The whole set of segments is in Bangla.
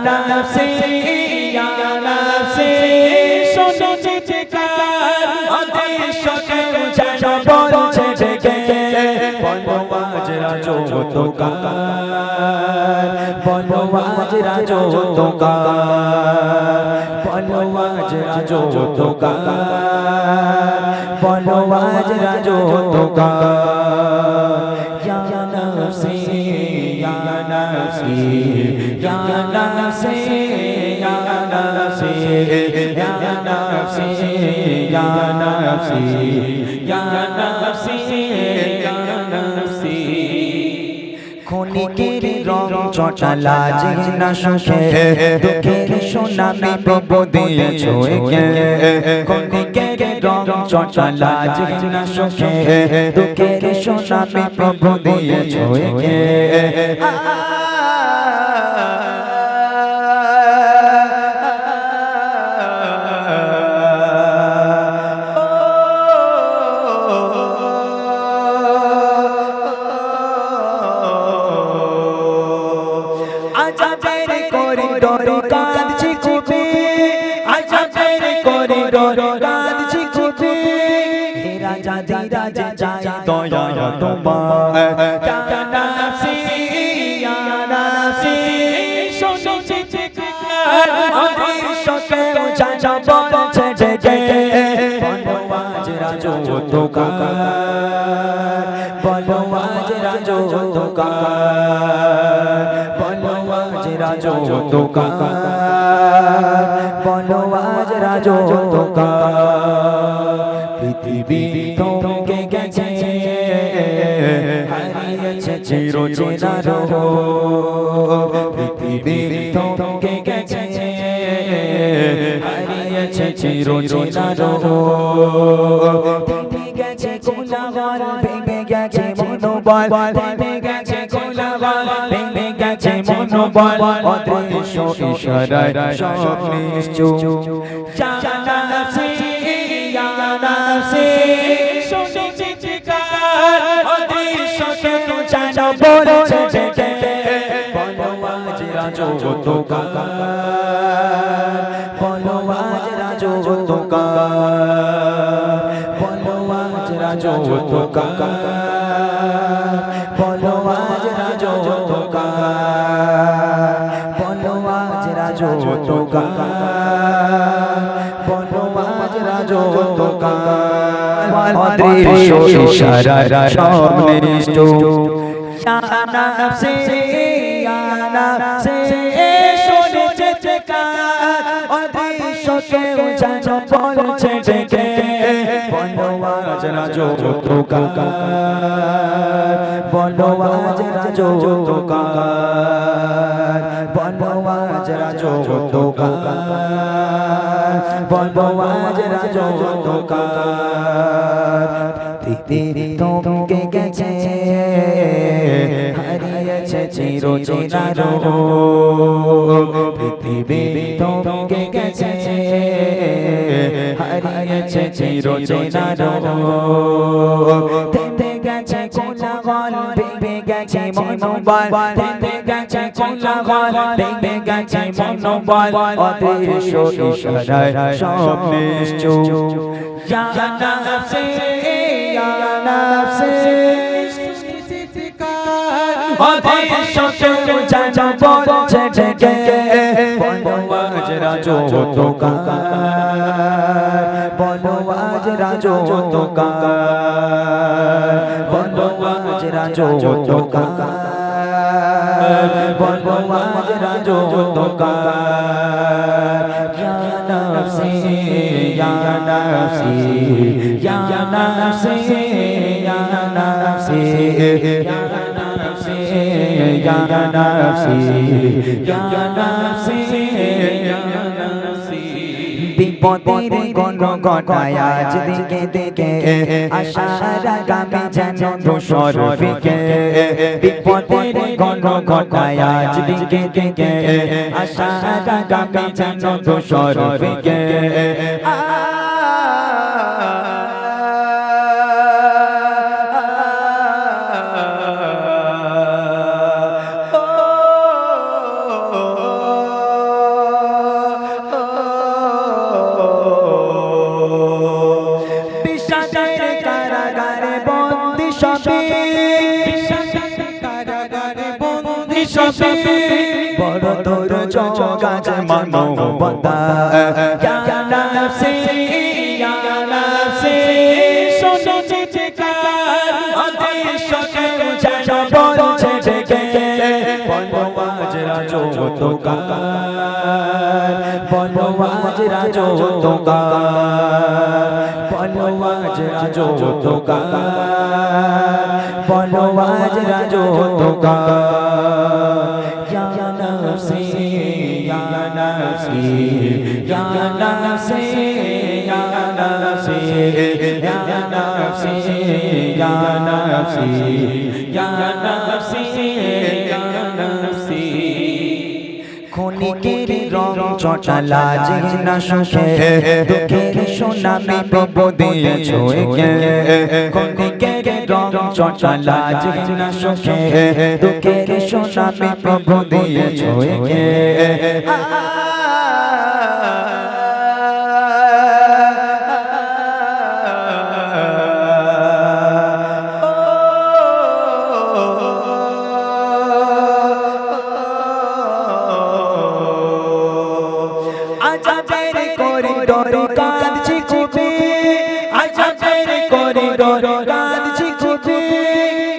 নাফসি ইয়া নাফসি শুনেছি চিৎকার অদৃশ্য কেউ যেন বলছে ডেকে বলো আজ রাজত্বকার বলো আজ রাজত্বকার বলো আজ রাজত্বকার বলো আজ রাজত্বকার ইয়া নাফসি ইয়া নাফসি ইয়া নাফসি ইয়া নাফসি ইয়া নাফসি ইয়া নাফসি ইয়া নাফসি ইয়া নাফসি ক্ষণিকের রং চটা লাজে না সুখে দুঃখের সোনামি প্রভু দিয়েছো একে ক্ষণিকের রং চটা লাজে না সুখে দুঃখের সোনামি প্রভু দিয়েছো একে আজাবের করিডোর কাঁদছি খুবই আজাবের করিডোর কাঁদছি খুবই হে রাজা ধীরাজে যাই দয়া তোমার ইয়া নাফসি ইয়া নাফসি শুনেছি চিৎকার অদৃশ্য কেউ যেন বলছে ডেকে বলো আজ রাজত্বকার বলো আজ রাজত্বকার বলো আজ রাজত্বকার বলো আজ রাজত্বকার পৃথিবী থমকে গেছে হারিয়েছে চিরচেনা রূপ পৃথিবী থমকে গেছে হারিয়েছে চিরচেনা রূপ ভেঙে গেছে কোলাহল ভেঙে গেছে মনোবল ভেঙে গেছে কোলাহল ভেঙে গেছে মনোবল অদৃশ্য ইশারায় সব নিশ্চুপ ইয়া নাফসি ইয়া নাফসি শুনেছি চিৎকার অদৃশ্য কেউ যেন বলছে ডেকে বলো আজ রাজত্বকার বলো আজ রাজত্বকার বলো আজ রাজত্বকার বলো আজ রাজত্বকার বলো আজ রাজত্বকার বলো আজ রাজত্বকার অদৃশ্য ইশারায় সব নিশ্চুপ ইয়া নাফসি ইয়া নাফসি শুনেছি চিৎকার অদৃশ্য কেউ যেন বলছে ডেকে বলো আজ রাজত্বকার বলো আজ রাজত্বকার বলো আজ রাজত্বকার বলো আজ রাজত্বকার পৃথিবী থমকে গেছে হারিয়েছে চিরচেনা রূপ পৃথিবী থমকে গেছে হারিয়েছে চিরচেনা রূপ থেমে গেছে কোলাহল ভেঙে গেছে মনোবল থেমে গেছে কোলাহল ভেঙে গেছে মনোবল অদৃশ্য ইশারায় সব নিশ্চুপ ইয়া নাফসি ইয়া নাফসি শুনেছি চিৎকার অদৃশ্য কেউ যেন বলছে ডেকে বলো আজ রাজত্বকার বলো আজ রাজত্বকার বলো আজ রাজত্বকার বলো আজ রাজত্বকার ইয়া নাফসি ইয়া নাফসি ইয়া নাফসি ইয়া নাফসি ইয়া নাফসি ইয়া নাফসি ইয়া নাফসি ইয়া নাফসি বিপদের কোন ঘটায় আজ দিকে দিকে আশার আগামী যেন ধূসর ফিকে বিপদের কোন ঘটায় আজ দিকে দিকে আশার আগামী যেন ধূসর ফিকে সবে বড় তোর জগাজ মানবতা ইয়া নাফসি ইয়া নাফসি শোনো চিৎকার আদেশকে যেন বলছে ডেকে বলো আজ রাজত্বকার বলো আজ রাজত্বকার বলো আজ রাজত্বকার বলো আজ রাজত্বকার ইয়া নাফসি ইয়া নাফসি ইয়া নাফসি ইয়া নাফসি ইয়া নাফসি ইয়া নাফসি ইয়া নাফসি ইয়া নাফসি ক্ষণিকের রং চটা লাজে না সুখে দুঃখের সোনামি প্রভু দিয়েছো একে ক্ষণিকের রং চটা লাজে না সুখে দুঃখের সোনামি প্রভু দিয়েছো একে আজাবের করিডোর কাঁদছি খুবই আজাবের করিডোর কাঁদছি খুবই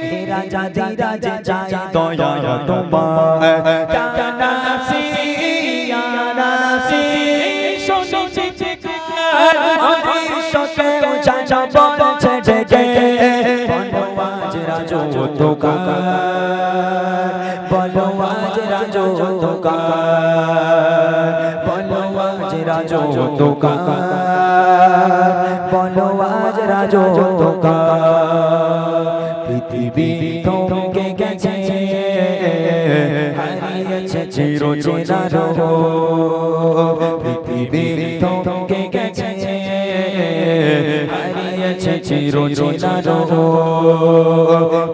হে রাজা দি রাজা চাই দয়া তোমার ইয়া নাফসি ইয়া নাফসি শোনো চিৎকার আদেশকে যেন বলছে ডেকে বলো আজ রাজত্বকার বলো আজ রাজত্বকার বলো আজ রাজত্বকার বলো আজ রাজত্বকার পৃথিবী থমকে গেছে হারিয়েছে চিরচেনার পৃথিবী থমকে গেছে হারিয়েছে চিরচেনার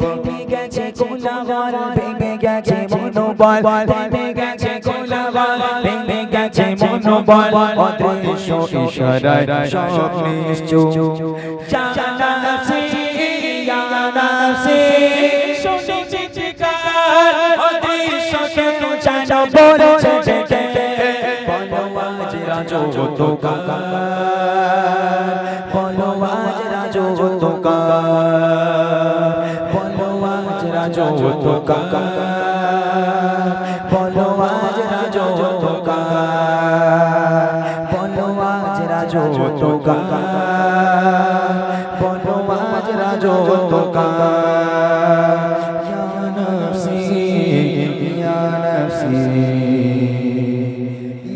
ভেঙে গেছে কোলাহল ভেঙে গেছে মনোবল ভেঙে গেছে কোলাহল ভেঙে গেছে মনোবল অদৃশ্য ইশারায় সব নিশ্চুপ ইয়া নাফসি ইয়া নাফসি শোনো চিৎকার অদৃশ্যকে যেন বলছে ডেকে বলো আজ রাজত্বকার বলো আজ রাজত্বকার বলো আজ রাজত্বকার বলো আজ রাজত্বকার বলো আজ রাজত্বকার বলো আজ রাজত্বকার ইয়া নাফসি ইয়া নাফসি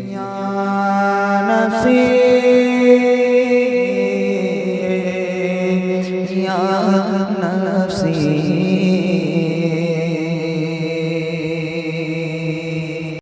ইয়া নাফসি ইয়া নাফসি